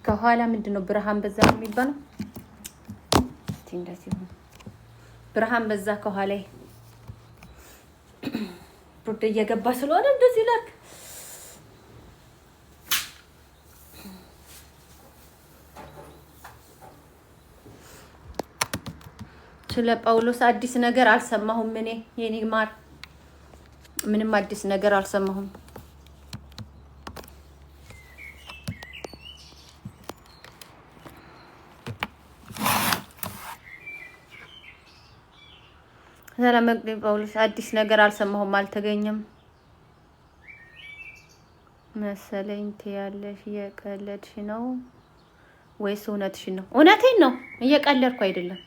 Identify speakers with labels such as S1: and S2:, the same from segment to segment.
S1: ከኋላ ምንድነው ብርሃን በዛ ነው የሚባለው? እስቲ እንደዚህ ነው ብርሃን በዛ ከኋላ ብርድ እየገባ ስለሆነ እንደዚህ ላክ ስለ ጳውሎስ አዲስ ነገር አልሰማሁም እኔ የኔ ማር ምንም አዲስ ነገር አልሰማሁም። ሰላም መቅደም ጳውሎስ አዲስ ነገር አልሰማሁም አልተገኘም መሰለኝ ትያለሽ እየቀለድሽ ነው ወይስ እውነትሽን ነው? እውነቴን ነው እየቀለድኩ አይደለም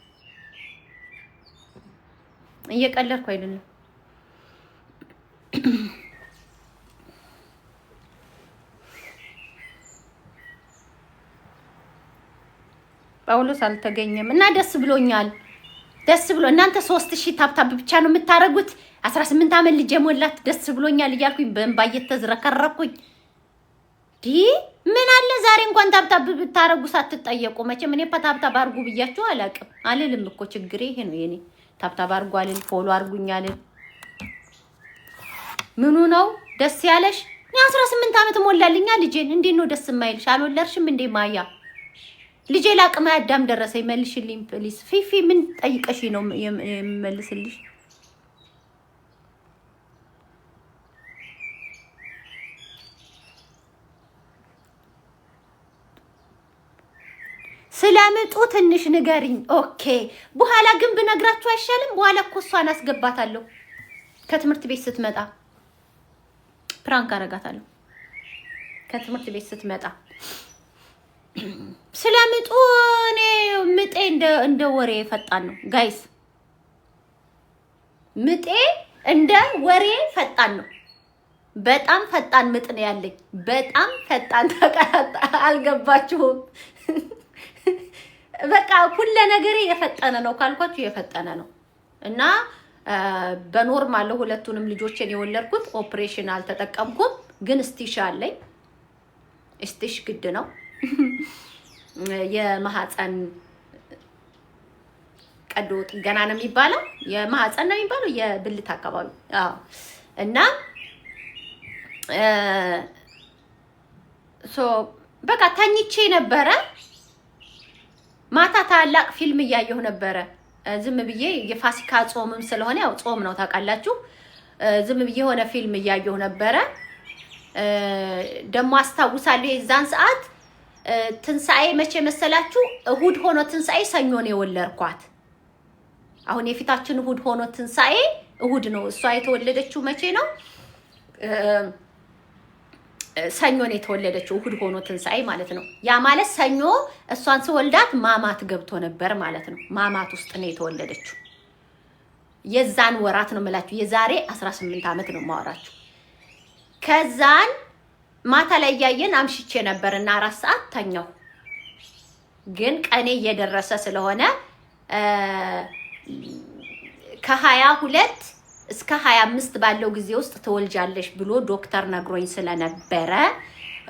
S1: እየቀለድኩ አይደለም። ጳውሎስ አልተገኘም እና ደስ ብሎኛል። ደስ ብሎ እናንተ 3000 ታብታብ ብቻ ነው የምታረጉት 18 አመት ልጅ ሞላት ደስ ብሎኛል እያልኩኝ በእንባ እየተዝረከረኩኝ ምን አለ ዛሬ እንኳን ታብታብ ብታረጉ ሳትጠየቁ መቼም እኔ ታብታብ አርጉ ብያችሁ አላውቅም አልልም እኮ ችግሬ ይሄ ነው የኔ ታብታብ አርጉ አልል ፎሎ አርጉኝ አልል ምኑ ነው ደስ ያለሽ? 18 አመት ሞላልኛ ልጄን እንዴት ነው ደስ የማይልሽ? አልወለድሽም እንዴ ማያ? ልጄ ላቅመ አዳም ደረሰኝ መልሽልኝ ፕሊስ። ፊፊ ምን ጠይቀሽ ነው የምመልስልሽ? ስለምጡ ትንሽ ንገሪኝ። ኦኬ በኋላ ግን ብነግራችሁ አይሻልም? በኋላ እኮ እሷን አስገባታለሁ ከትምህርት ቤት ስትመጣ ፕራንክ አረጋታለሁ ከትምህርት ቤት ስትመጣ። ስለምጡ እኔ ምጤ እንደ ወሬ ፈጣን ነው ጋይስ፣ ምጤ እንደ ወሬ ፈጣን ነው። በጣም ፈጣን ምጥ ነው ያለኝ። በጣም ፈጣን ተቀጣጣ አልገባችሁም? በቃ ሁሉ ነገር የፈጠነ ነው ካልኳችሁ የፈጠነ ነው። እና በኖርማል ሁለቱንም ልጆችን የወለድኩት ኦፕሬሽን አልተጠቀምኩም፣ ግን ስቲሽ አለኝ። ስቲሽ ግድ ነው። የማህፀን ቀዶ ጥገና ነው የሚባለው፣ የማህፀን ነው የሚባለው የብልት አካባቢ። አዎ። እና በቃ ተኝቼ ነበረ። ማታ ታላቅ ፊልም እያየሁ ነበረ። ዝም ብዬ የፋሲካ ጾምም ስለሆነ ያው ጾም ነው ታውቃላችሁ። ዝም ብዬ የሆነ ፊልም እያየሁ ነበረ። ደግሞ አስታውሳለሁ የዛን ሰዓት ትንሳኤ መቼ መሰላችሁ? እሁድ ሆኖ ትንሳኤ ሰኞ ነው የወለድኳት። አሁን የፊታችን እሁድ ሆኖ ትንሳኤ እሁድ ነው። እሷ የተወለደችው መቼ ነው? ሰኞ ነው የተወለደችው፣ እሁድ ሆኖ ትንሳኤ ማለት ነው። ያ ማለት ሰኞ እሷን ስወልዳት ማማት ገብቶ ነበር ማለት ነው። ማማት ውስጥ ነው የተወለደችው። የዛን ወራት ነው የምላችሁ። የዛሬ 18 አመት ነው የማወራችሁ። ከዛን ማታ ላይ ያየን አምሽቼ ነበርና 4 ሰዓት ተኛው። ግን ቀኔ እየደረሰ ስለሆነ ከ22 እስከ 25 ባለው ጊዜ ውስጥ ትወልጃለሽ ብሎ ዶክተር ነግሮኝ ስለነበረ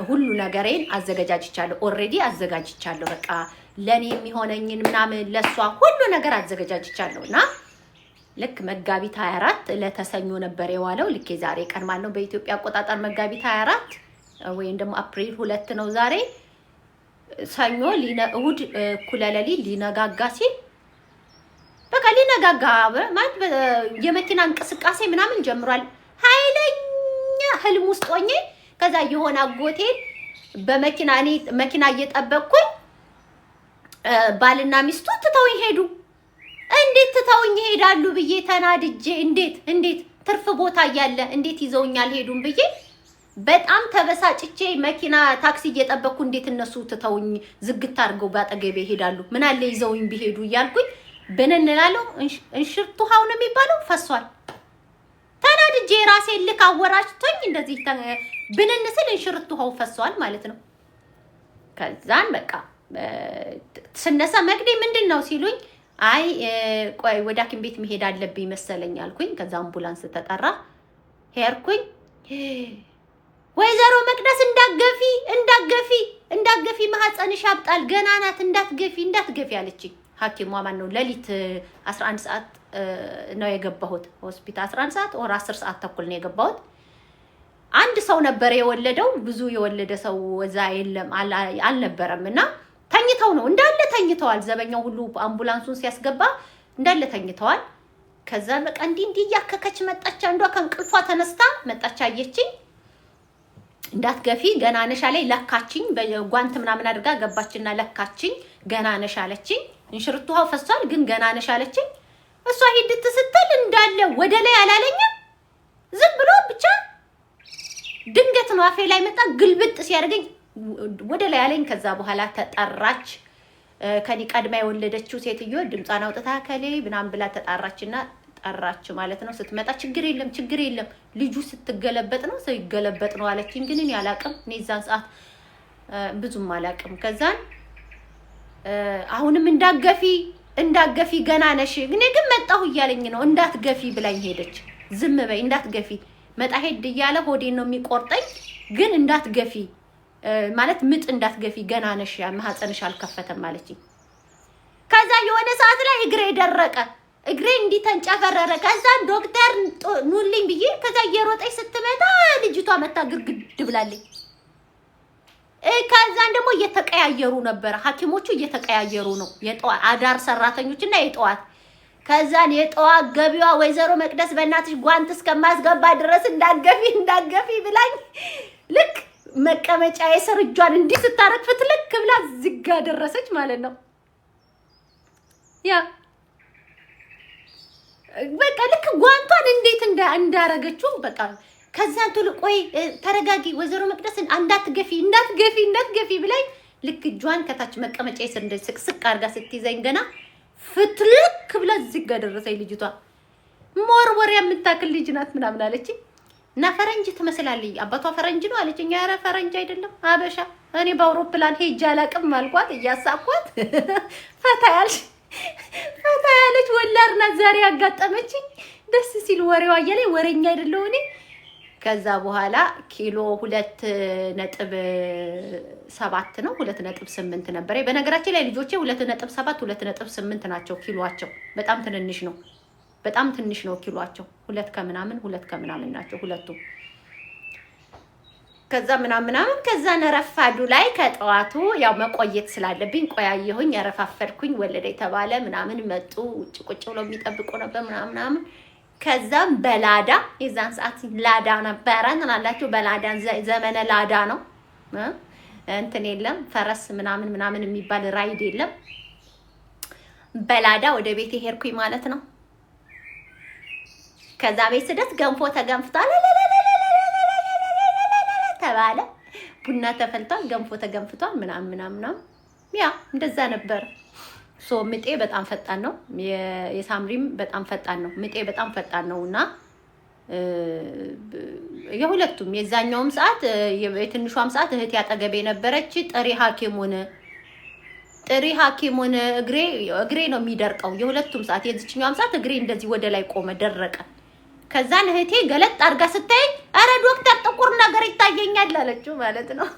S1: ሁሉ ነገሬን አዘጋጃጅቻለሁ። ኦሬዲ አዘጋጅቻለሁ። በቃ ለኔ የሚሆነኝን ምናምን ለሷ ሁሉ ነገር አዘጋጃጅቻለሁና ልክ መጋቢት 24 ለተሰኞ ነበር የዋለው። ልክ የዛሬ ቀን ማለት ነው በኢትዮጵያ አቆጣጠር መጋቢት 24 ወይም ደግሞ አፕሪል 2 ነው ዛሬ። ሰኞ እሁድ እኩለ ሌሊት ሊነጋጋ ሲል በቃ ሊነጋጋ ማለት የመኪና እንቅስቃሴ ምናምን ጀምሯል። ኃይለኛ ህልም ውስጥ ሆኜ ከዛ የሆነ አጎቴ በመኪና እኔ መኪና እየጠበቅኩኝ ባልና ሚስቱ ትተውኝ ሄዱ። እንዴት ትተውኝ ይሄዳሉ ብዬ ተናድጄ እንዴት ትርፍ ቦታ እያለ እንዴት ይዘውኛል ሄዱን ብዬ በጣም ተበሳጭቼ መኪና ታክሲ እየጠበቅኩ እንዴት እነሱ ትተውኝ ዝግት አድርገው ባጠገቤ ይሄዳሉ? ምን አለ ይዘውኝ ቢሄዱ እያልኩኝ በነንላለው እንሽርቱ ሃው ነው የሚባለው ፈሷል። ተናድጄ ራሴ ልክ አወራጭቶኝ እንደዚህ በነንስል እንሽርቱ ሃው ፈሷል ማለት ነው። ከዛን በቃ ስነሳ መግዴ ምንድነው ሲሉኝ አይ ቆይ ወደ ሐኪም ቤት መሄድ አለብኝ መሰለኝ አልኩኝ። ከዛ አምቡላንስ ተጠራ ሄርኩኝ። ወይዘሮ መቅደስ እንዳትገፊ ማህፀንሽ ያብጣል ገና ናት እንዳትገፊ አለችኝ። ሐኪሟ ማን ነው ሌሊት 11 ሰዓት ነው የገባሁት ሆስፒታል 11 ሰዓት ወር 10 ሰዓት ተኩል ነው የገባሁት። አንድ ሰው ነበር የወለደው ብዙ የወለደ ሰው እዛ የለም አልነበረምና ተኝተው ነው እንዳለ ተኝተዋል። ዘበኛው ሁሉ አምቡላንሱን ሲያስገባ እንዳለ ተኝተዋል። ከዛ በቃ እንዲህ ያከከች መጣች። አንዷ ከእንቅልፏ ተነስታ መጣች አየችኝ። እንዳትገፊ ገና ነሽ አለኝ። ለካችኝ በጓንት ምናምን አድርጋ ገባችና ለካችኝ። ገና ነሽ አለችኝ። እንሽርቱሃው ፈሷል ግን ገና ነሽ አለችኝ። እሷ ሂድት ስትል እንዳለ ወደ ላይ አላለኝም። ዝም ብሎ ብቻ ድንገት ነው አፌ ላይ መጣ ግልብጥ ሲያደርገኝ ወደ ላይ አለኝ። ከዛ በኋላ ተጠራች። ከኔ ቀድማ የወለደችው ሴትዮ ድምጿን አውጥታ ከሌ ምናምን ብላ ተጣራችና ጠራች ማለት ነው። ስትመጣ ችግር የለም ልጁ ስትገለበጥ ነው ሰው ይገለበጥ ነው አለችኝ። ግን እኔ አላቅም እኔ ዛን ሰዓት ብዙም አላቅም። ከዛን አሁንም እንዳትገፊ ገና ነሽ እኔ ግን መጣሁ እያለኝ ነው እንዳትገፊ ብላኝ ሄደች። ዝም በይ እንዳትገፊ መጣ ሄድ እያለ ሆዴን ነው የሚቆርጠኝ። ግን እንዳትገፊ ማለት ምጥ እንዳትገፊ ገና ነሽ ማህፀንሽ አልከፈተም አለችኝ። ከዛ የሆነ ሰዓት ላይ እግሬ ደረቀ። እግሬ እንዲህ ተንጨፈረረ። ከዛን ዶክተር ኑልኝ ብዬ ከዛ እየሮጠች ስትመጣ ልጅቷ መታ ግርግድ ብላለኝ። ከዛን ደግሞ እየተቀያየሩ ነበር ሐኪሞቹ እየተቀያየሩ ነው የጠዋት አዳር ሰራተኞችና የጠዋት። ከዛን የጠዋት ገቢዋ ወይዘሮ መቅደስ በእናትሽ ጓንት እስከማስገባ ድረስ እንዳትገፊ ብላኝ ልክ መቀመጫ የስር እጇን እንዲህ ስታረግ ፍትልክ ብላ ዝጋ ደረሰች ማለት ነው። ያ በቃ ልክ ጓንቷን እንዴት እንዳረገችው በቃ ከዛን ቶሎ ቆይ ተረጋጊ ወይዘሮ መቅደስን እንዳትገፊ ብላኝ ልክ እጇን ከታች መቀመጫ የስር እንደ ስቅስቅ አድርጋ ስትይዘኝ ገና ፍትልክ ብላ ዝጋ ደረሰኝ። ልጅቷ ሞርወሪያ የምታክል ልጅ ናት ምናምን አለችኝ። እና ፈረንጅ ትመስላለች አባቷ ፈረንጅ ነው አለችኝ። ኧረ ፈረንጅ አይደለም አበሻ። እኔ በአውሮፕላን ሄጄ አላውቅም አልኳት እያሳኳት። ፈታ ያለች ወላድ ናት ዛሬ ያጋጠመችኝ። ደስ ሲል ወሬዋ እያለኝ ወሬኛ አይደለሁ እኔ። ከዛ በኋላ ኪሎ 2.7 ነው 2.8 ነበር። በነገራችን ላይ ልጆቼ 2.7 2.8 ናቸው ኪሎአቸው። በጣም ትንሽ ነው ኪሎአቸው። 2 ከምናምን ናቸው ሁለቱም። ከዛ ምናምን ከዛ ነረፋዱ ላይ ከጠዋቱ ያው መቆየት ስላለብኝ ቆያየሁኝ። ያረፋፈድኩኝ ወለደ የተባለ ምናምን መጡ። ውጭ ቁጭ ብለው የሚጠብቁ ነበር ምናምን። ከዛም በላዳ የዛን ሰዓት ላዳ ነበረ እናላችሁ። በላዳ ዘመነ ላዳ ነው እንትን የለም ፈረስ ምናምን የሚባል ራይድ የለም። በላዳ ወደ ቤቴ ሄድኩኝ ማለት ነው። ከዛ ቤት ስደት ገንፎ ተገንፍቷል ተባለ። ቡና ተፈልቷል ገንፎ ተገንፍቷል ምናምን ያ እንደዛ ነበር። ምጤ በጣም ፈጣን ነው። የሳምሪም በጣም ፈጣን ነው። ምጤ በጣም ፈጣን ነውና የሁለቱም የዛኛውም ሰዓት የትንሿም ሰዓት እህት ያጠገቤ ነበረች። ጥሪ ሐኪሙን እግሬ ነው የሚደርቀው። የሁለቱም ሰዓት የዚህኛውም ሰዓት እግሬ እንደዚህ ወደ ላይ ቆመ ደረቀ። ከዛን እህቴ ገለጥ አድርጋ ስታይ አረ ዶክተር ጥቁር ነገር ይታየኛል አለችው ማለት ነው።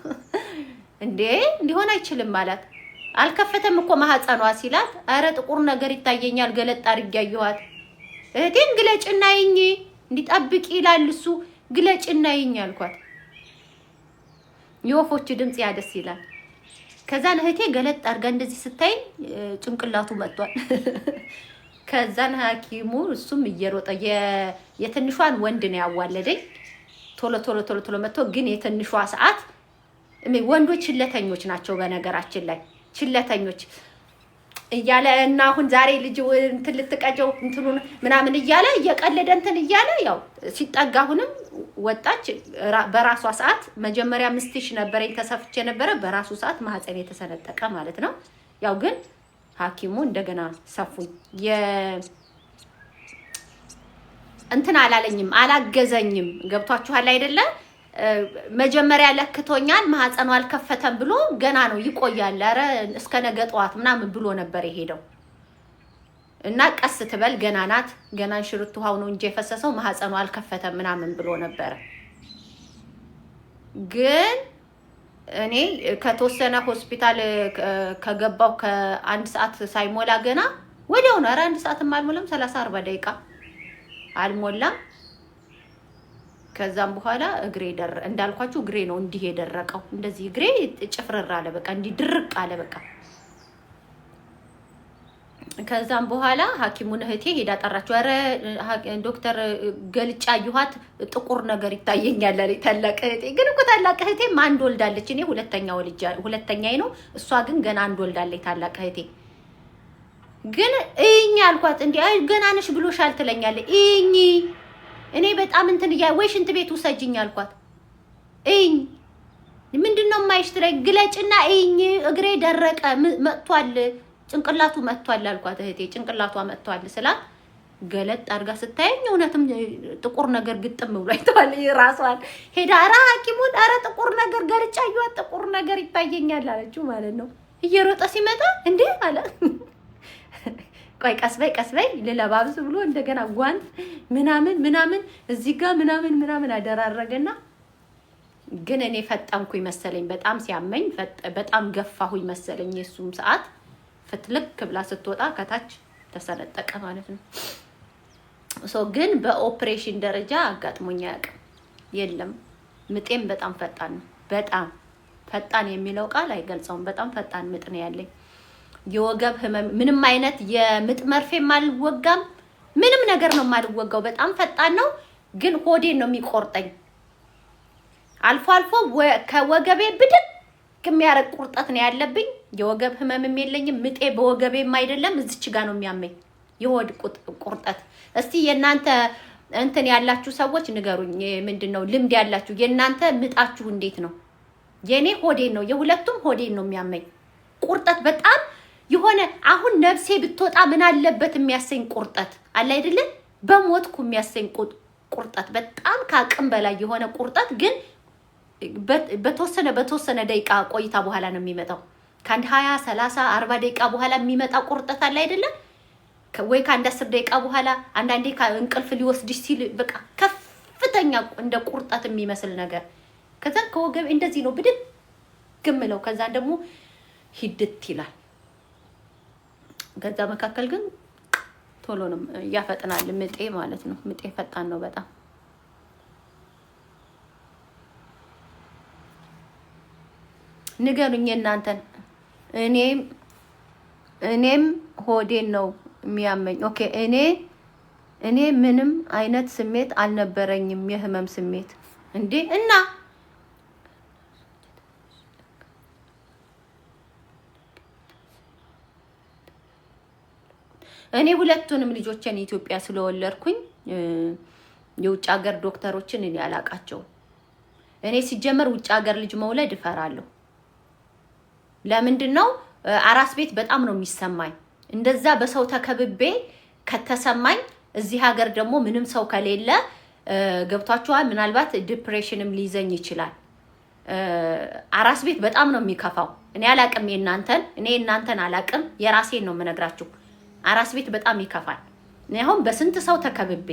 S1: እንዴ እንዲሆን አይችልም ማለት አልከፈተም እኮ ማህፀኗ ሲላት አረ ጥቁር ነገር ይታየኛል ገለጥ አድርጋ ያየኋት። እህቴን ግለጭና ይኝ እንዲጠብቂ ይላል እሱ ግለጭና ይኝ አልኳት። የወፎች ድምጽ ያደስ ይላል። ከዛን እህቴ ገለጥ አድርጋ እንደዚህ ስታይ ጭንቅላቱ መጥቷል። ከዛን ሐኪሙ እሱም እየሮጠ የትንሿን ወንድ ነው ያዋለደኝ። ቶሎ መጥቶ ግን የትንሿ ሰዓት ወንዶች ችለተኞች ናቸው በነገራችን ላይ ችለተኞች እያለ እና አሁን ዛሬ ልጅ እንትን ልትቀጀው እንትኑን ምናምን እያለ እየቀለደ እንትን እያለ ያው ሲጠጋ አሁንም ወጣች በራሷ ሰዓት። መጀመሪያ 5000 ነበር ተሰፍቼ ነበር በራሱ ሰዓት ማህፀን የተሰነጠቀ ማለት ነው። ያው ግን ሐኪሙ እንደገና ሰፉኝ እንትን አላለኝም አላገዘኝም። ገብቷችኋል አይደለ? መጀመሪያ ለክቶኛል ማህፀኑ አልከፈተም ብሎ ገና ነው ይቆያል አረ እስከ ነገ ጠዋት ምናምን ብሎ ነበር የሄደው። እና ቀስ ትበል ገና ናት ገና ሽርቱ ውሃው ነው እንጂ የፈሰሰው ማህፀኑ አልከፈተም ምናምን ብሎ ነበር። ግን እኔ ከተወሰነ ሆስፒታል ከገባው ከአንድ ሰዓት ሳይሞላ ገና ወዲያው ነው። ኧረ አንድ ሰዓትም አልሞላም፣ 30-40 ደቂቃ አልሞላም። ከዛም በኋላ እግሬ እንዳልኳችሁ እግሬ ነው እንዲህ የደረቀው። እንደዚህ እግሬ ጭፍርር አለ፣ በቃ እንዲህ ድርቅ አለ በቃ። ከዛም በኋላ ሐኪሙን እህቴ ሄዳ ጠራችሁ። ኧረ ዶክተር ገልጫ አየኋት ጥቁር ነገር ይታየኛል አለኝ ታላቅ እህቴ። ግን እኮ ታላቅ እህቴም አንድ ወልዳለች። እኔ ሁለተኛዬ ነው፣ እሷ ግን ገና አንድ ወልዳለች ታላቅ እህቴ። ግን እኛ አልኳት እንዴ አይ ገና ነሽ ብሎሻል ትለኛለች። እኔ በጣም እንትን ወይ ሽንት ቤት ውሰጂኝ አልኳት። ምንድነው የማይሽ ትለኝ። ግለጭና እግሬ ደረቀ መጥቷል፣ ጭንቅላቱ መጥቷል አልኳት። እህቴ ጭንቅላቷ መጥቷል ስላት ገለጥ አድርጋ ስታየኝ እውነትም ጥቁር ነገር ግጥም ብሎ አይተዋል። ራሷን ሄዳ ኧረ ሐኪሙን ኧረ ጥቁር ነገር ገልጫ አየኋት ጥቁር ነገር ይታየኛል አለችው ማለት ነው። እየሮጠ ሲመጣ እንዴ አለ ቆይ ቀስ በይ ለለባብስ ብሎ እንደገና ጓንት ምናምን እዚህ ጋር ምናምን አደራረገና ግን እኔ ፈጠንኩኝ መሰለኝ። በጣም ሲያመኝ በጣም ገፋሁኝ መሰለኝ። የሱም ሰዓት ፍትልክ ብላ ስትወጣ ከታች ተሰነጠቀ ማለት ነው። ግን በኦፕሬሽን ደረጃ አጋጥሞኝ አያውቅም። የለም ምጤም በጣም ፈጣን ነው። በጣም ፈጣን የሚለው ቃል አይገልጸውም። በጣም ፈጣን ምጥ ነው ያለኝ። የወገብ ህመም ምንም አይነት የምጥ መርፌም አልወጋም። ምንም ነገር ነው የማልወጋው። በጣም ፈጣን ነው። ግን ሆዴን ነው የሚቆርጠኝ። አልፎ ከወገቤ ብድቅ የሚያረቅ ቁርጠት ነው ያለብኝ። የወገብ ህመምም የለኝም። ምጤ በወገቤም አይደለም፣ እዚች ጋር ነው የሚያመኝ የሆድ ቁርጠት። እስቲ የናንተ እንትን ያላችሁ ሰዎች ንገሩኝ። ምንድነው ልምድ ያላችሁ የናንተ ምጣችሁ እንዴት ነው? የኔ ሆዴን ነው፣ የሁለቱም ሆዴን ነው የሚያመኝ ቁርጠት። በጣም የሆነ አሁን ነፍሴ ብትወጣ ምን አለበት የሚያሰኝ ቁርጠት አለ አይደለ? በሞትኩ የሚያሰኝ ቁርጠት፣ በጣም ከአቅም በላይ የሆነ ቁርጠት። ግን በተወሰነ ደቂቃ ቆይታ በኋላ ነው የሚመጣው። ከአንድ 20 30 40 ደቂቃ በኋላ የሚመጣ ቁርጠት አለ አይደለ? ወይ ከአንድ 10 ደቂቃ በኋላ አንዳንዴ እንቅልፍ ሊወስድሽ ሲል በቃ ከፍተኛ እንደ ቁርጠት የሚመስል ነገር። ከዛ ከወገብ እንደዚህ ነው ብድግ ግምለው። ከዛ ደግሞ ሂድት ይላል። ከዛ መካከል ግን ቶሎ ነው ያፈጥናል ምጤ ማለት ነው። ምጤ ፈጣን ነው በጣም። ንገሩኝ እናንተን። እኔም ሆዴን ነው የሚያመኝ። ኦኬ እኔ ምንም አይነት ስሜት አልነበረኝም፣ የህመም ስሜት እንዴ። እና እኔ ሁለቱንም ልጆችን ኢትዮጵያ ስለወለድኩኝ የውጭ ሀገር ዶክተሮችን እኔ አላቃቸው። እኔ ሲጀመር ውጭ ሀገር ልጅ መውለድ እፈራለሁ። ለምንድን ነው? አራስ ቤት በጣም ነው የሚሰማኝ። እንደዛ በሰው ተከብቤ ከተሰማኝ እዚህ ሀገር ደግሞ ምንም ሰው ከሌለ ገብቷችኋል። ምናልባት ዲፕሬሽንም ሊይዘኝ ይችላል። አራስ ቤት በጣም ነው የሚከፋው። እኔ አላቅም የእናንተን፣ እኔ እናንተን አላቅም፣ የራሴን ነው የምነግራችሁ። አራስ ቤት በጣም ይከፋል። እኔ አሁን በስንት ሰው ተከብቤ፣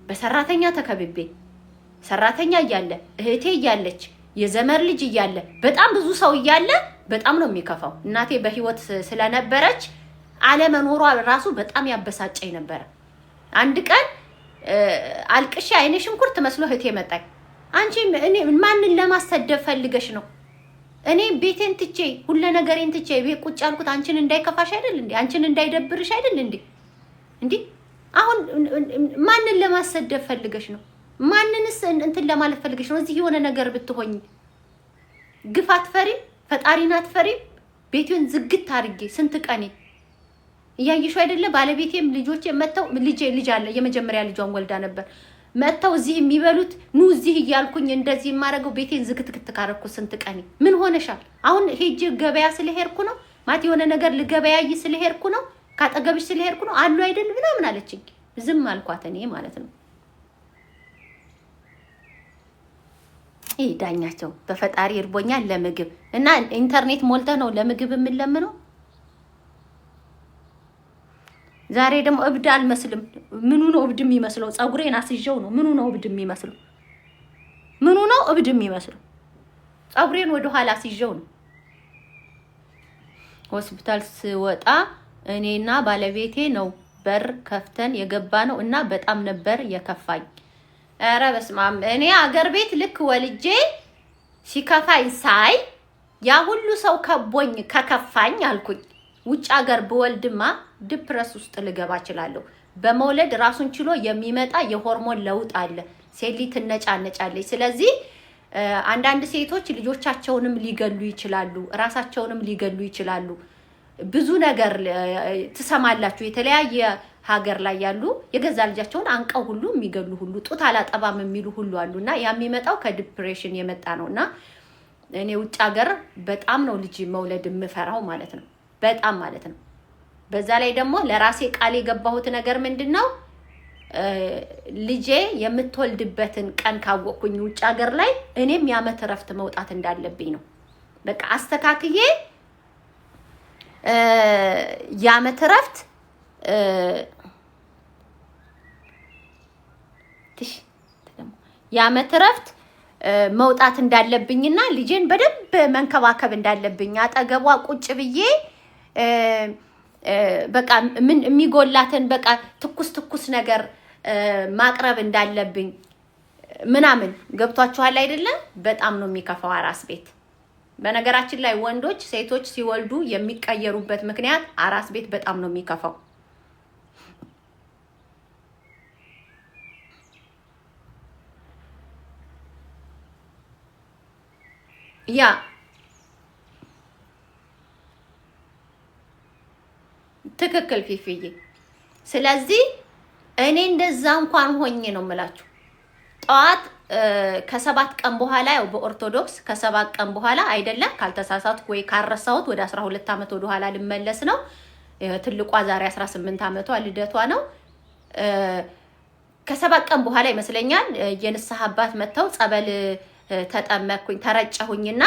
S1: በሰራተኛ ተከብቤ፣ ሰራተኛ እያለ እህቴ እያለች የዘመር ልጅ እያለ በጣም ብዙ ሰው እያለ በጣም ነው የሚከፋው። እናቴ በህይወት ስለነበረች አለመኖሯ ራሱ በጣም ያበሳጨኝ ነበር። አንድ ቀን አልቅሼ አይኔ ሽንኩርት መስሎ እህቴ መጣኝ። አንቺ እኔ ማንን ለማስተደብ ፈልገሽ ነው? እኔ ቤቴን ትቼ ሁሉ ነገሬን ትቼ ቤት ቁጭ ያልኩት አንቺን እንዳይከፋሽ አይደል እንዴ? አንቺን እንዳይደብርሽ አይደል እንዴ? እንዴ አሁን ማንን ለማስተደብ ፈልገሽ ነው? ማንንስ እንትን ለማለት ፈልገሽ ነው? እዚህ የሆነ ነገር ብትሆኝ ግፍ አትፈሪም? ፈጣሪን አትፈሪም? ቤቱን ዝግት አድርጌ ስንት ቀኔ እያየሽው አይደለ? ባለቤቴም ልጆቼ መተው ልጅ አለ የመጀመሪያ ልጇን ወልዳ ነበር። መተው እዚህ የሚበሉት ኑ እዚህ እያልኩኝ እንደዚህ የማደርገው ቤቴን ዝግትክት ካረኩ ስንት ቀኔ። ምን ሆነሻል? አሁን ሄጄ ገበያ ስለሄድኩ ነው ማለት የሆነ ነገር ልገበያይ ስለሄድኩ ነው ካጠገብሽ ስለሄድኩ ነው አሉ አይደል ምናምን አለችኝ። ዝም አልኳት እኔ ማለት ነው። ዳኛቸው በፈጣሪ እርቦኛል ለምግብ እና ኢንተርኔት ሞልተ ነው ለምግብ የምንለምነው። ዛሬ ደግሞ እብድ አልመስልም። ምኑ ነው እብድ የሚመስለው? ፀጉሬን አስይዤው ነው። ምኑ ነው እብድ የሚመስለው? ምኑ ነው እብድ የሚመስለው። ጸጉሬን ወደ ኋላ ሲጀው ነው። ሆስፒታል ስወጣ እኔና ባለቤቴ ነው በር ከፍተን የገባ ነው እና በጣም ነበር የከፋኝ። ኧረ በስመ አብ። እኔ አገር ቤት ልክ ወልጄ ሲከፋኝ ሳይ ያ ሁሉ ሰው ከቦኝ ከከፋኝ አልኩኝ ውጭ ሀገር ብወልድማ ዲፕረስ ውስጥ ልገባ እችላለሁ። በመውለድ ራሱን ችሎ የሚመጣ የሆርሞን ለውጥ አለ። ሴት ልጅ ትነጫነጫለች። ስለዚህ አንዳንድ ሴቶች ልጆቻቸውንም ሊገሉ ይችላሉ፣ ራሳቸውንም ሊገሉ ይችላሉ። ብዙ ነገር ትሰማላችሁ። የተለያየ ሀገር ላይ ያሉ የገዛ ልጃቸውን አንቀው ሁሉ የሚገሉ ሁሉ፣ ጡት አላጠባም የሚሉ ሁሉ አሉና ያ የሚመጣው ከዲፕሬሽን የመጣ ነውና እኔ ውጭ ሀገር በጣም ነው ልጅ መውለድ የምፈራው ማለት ነው። በጣም ማለት ነው። በዛ ላይ ደግሞ ለራሴ ቃል የገባሁት ነገር ምንድነው ልጄ የምትወልድበትን ቀን ካወቅኩኝ ውጭ ሀገር ላይ እኔም የዓመት እረፍት መውጣት እንዳለብኝ ነው። በቃ አስተካክዬ የዓመት እረፍት የዓመት እረፍት መውጣት እንዳለብኝና ልጄን በደንብ መንከባከብ እንዳለብኝ አጠገቧ ቁጭ ብዬ በቃ ምን የሚጎላትን በቃ ትኩስ ነገር ማቅረብ እንዳለብኝ ምናምን ገብቷችኋል አይደለም? በጣም ነው የሚከፋው አራስ ቤት። በነገራችን ላይ ወንዶች ሴቶች ሲወልዱ የሚቀየሩበት ምክንያት አራስ ቤት በጣም ነው የሚከፋው። ያ ትክክል ፊፊዬ። ስለዚህ እኔ እንደዛ እንኳን ሆኜ ነው የምላችሁ ጠዋት ከ7 ቀን በኋላ ያው በኦርቶዶክስ ከ7 ቀን በኋላ አይደለም ካልተሳሳትኩ ወይ ካረሳሁት ወደ 12 ዓመት ወደ ኋላ ልመለስ ነው። ትልቋ ዛሬ 18 ዓመቷ ልደቷ ነው። ከ7 ቀን በኋላ ይመስለኛል የንስሐ አባት መተው ጸበል ተጠመቅኩኝ ተረጨሁኝና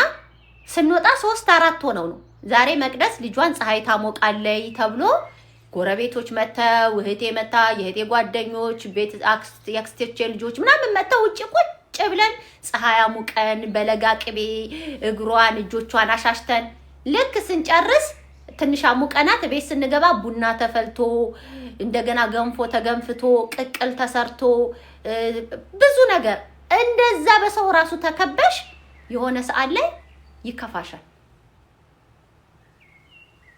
S1: ስንወጣ 3-4 ሆነው ነው ዛሬ መቅደስ ልጇን ፀሐይ ታሞቃለይ ተብሎ ጎረቤቶች መተው እህቴ መታ የእህቴ ጓደኞች ቤት አክስቴቼ ልጆች ምናምን መተው ውጭ ቁጭ ብለን ፀሐይ አሙቀን በለጋ ቅቤ እግሯን እጆቿን አሻሽተን ልክ ስንጨርስ ትንሽ አሙቀናት ቤት ስንገባ ቡና ተፈልቶ እንደገና ገንፎ ተገንፍቶ ቅቅል ተሰርቶ ብዙ ነገር እንደዛ በሰው ራሱ ተከበሽ የሆነ ሰዓት ላይ ይከፋሻል።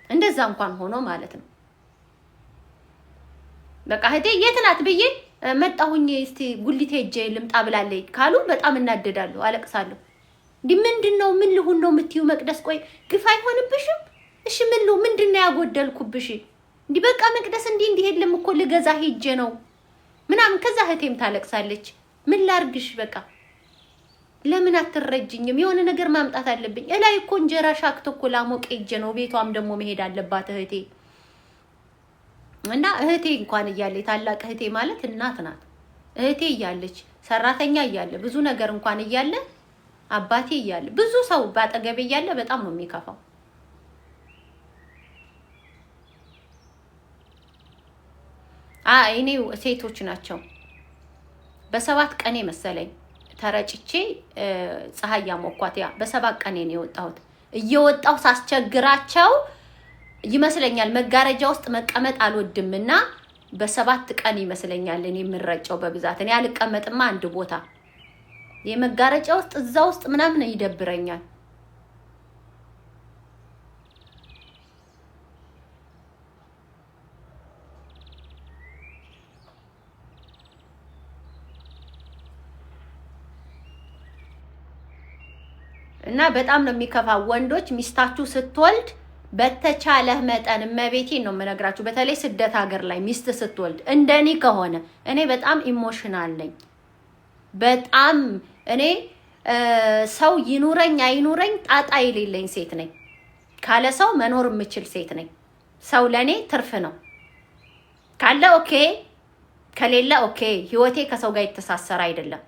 S1: እንደዛ እንኳን ሆኖ ማለት ነው። በቃ እህቴ የት ናት ብዬ መጣሁኝ እስቲ ጉሊቴ ሄጄ ልምጣ ብላለይ ካሉ በጣም እናደዳለሁ፣ አለቅሳለሁ። ምንድነው ምን ልሁን ነው የምትዩ መቅደስ? ቆይ ግፍ አይሆንብሽም? እሺ ምን ነው ምንድነው ያጎደልኩብሽ? በቃ መቅደስ እንዲህ የለም እኮ ልገዛ ሄጄ ነው ምናምን። ከዛ እህቴም ታለቅሳለች። ምን ላርግሽ? በቃ ለምን አትረጅኝም? የሆነ ነገር ማምጣት አለብኝ። እላይ እኮ እንጀራ ሻክቶ እኮ ላሞቅ ሄጄ ነው። ቤቷም ደግሞ መሄድ አለባት እህቴ። እና እህቴ እንኳን እያለ ታላቅ እህቴ ማለት እናት ናት። እህቴ እያለች ሰራተኛ እያለ ብዙ ነገር እንኳን እያለ አባቴ እያለ ብዙ ሰው ባጠገቤ እያለ በጣም ነው የሚከፋው። እኔ ሴቶች ናቸው በ7 ቀኔ መሰለኝ ተረጭቼ ፀሐይ ያሞኳት። ያ በ7 ቀኔ ነው የወጣሁት። እየወጣሁ ሳስቸግራቸው ይመስለኛል መጋረጃ ውስጥ መቀመጥ አልወድምና በ7 ቀን ይመስለኛል እኔ የምረጨው በብዛት። እኔ አልቀመጥማ አንድ ቦታ የመጋረጃ ውስጥ እዛ ውስጥ ምናምን ይደብረኛል። እና በጣም ነው የሚከፋው። ወንዶች ሚስታችሁ ስትወልድ በተቻለህ መጠን እመቤቴን ነው የምነግራችሁ፣ በተለይ ስደት ሀገር ላይ ሚስት ስትወልድ እንደኔ ከሆነ እኔ በጣም ኢሞሽናል ነኝ። በጣም እኔ ሰው ይኑረኝ አይኑረኝ ጣጣ የሌለኝ ሴት ነኝ። ካለ ሰው መኖር የምችል ሴት ነኝ። ሰው ለኔ ትርፍ ነው። ካለ ኦኬ፣ ከሌለ ኦኬ። ህይወቴ ከሰው ጋር የተሳሰረ አይደለም።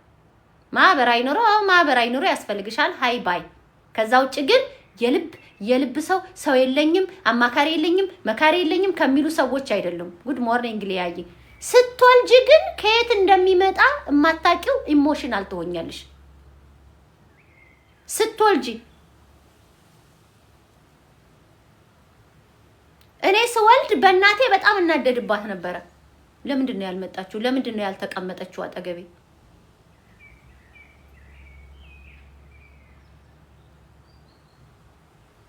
S1: ማህበራዊ ኑሮ ያስፈልግሻል፣ ሃይ ባይ። ከዛ ውጭ ግን የልብ ሰው የለኝም፣ አማካሪ የለኝም፣ መካሪ የለኝም ከሚሉ ሰዎች አይደለም። ጉድ ሞርኒንግ ሊያይ ስትወልጂ ግን ከየት እንደሚመጣ የማታውቂው ኢሞሽናል ትሆኛለሽ። ስትወልጂ እኔ ስወልድ በእናቴ በጣም እናደድባት ነበረ። ለምንድን ነው ያልመጣችው? ለምንድን ነው ያልተቀመጠችው አጠገቤ?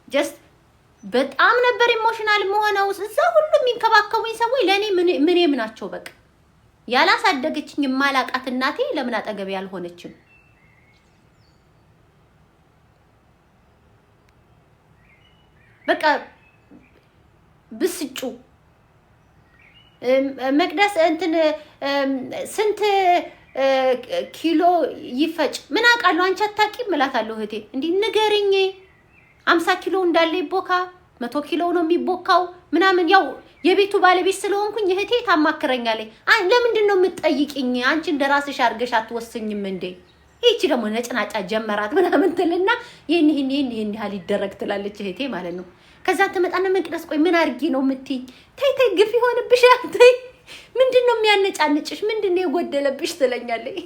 S1: ጀስት በጣም ነበር ኢሞሽናል መሆነው። እዛ ሁሉ የሚንከባከቡኝ ሰዎች ለኔ ምንም ናቸው። በቃ ያላሳደገችኝ የማላቃት እናቴ ለምን አጠገቤ ያልሆነችም? በቃ ብስጩ መቅደስ እንትን ስንት ኪሎ ይፈጭ ምን አውቃለሁ አንቺ አታውቂም እላታለሁ። እህቴ እንዲህ ንገሪኝ 50 ኪሎ እንዳለ ይቦካ 100 ኪሎ ነው የሚቦካው ምናምን። ያው የቤቱ ባለቤት ስለሆንኩኝ እህቴ ታማክረኛለች። ለምንድን ነው የምትጠይቂኝ? አንቺ እንደራስሽ አድርገሽ አትወስኝም እንዴ? ይቺ ደግሞ ነጭናጫ ጀመራት ምናምን ትልና ይሄን ያህል ይደረግ ትላለች እህቴ ማለት ነው። ከዛ ትመጣና መቅደስ ቆይ ምን አድርጊ ነው የምትይኝ? ተይ ግፍ ይሆንብሻል። ተይ ምንድን ነው የሚያነጫንጭሽ? ምንድን ነው የጎደለብሽ ትለኛለች።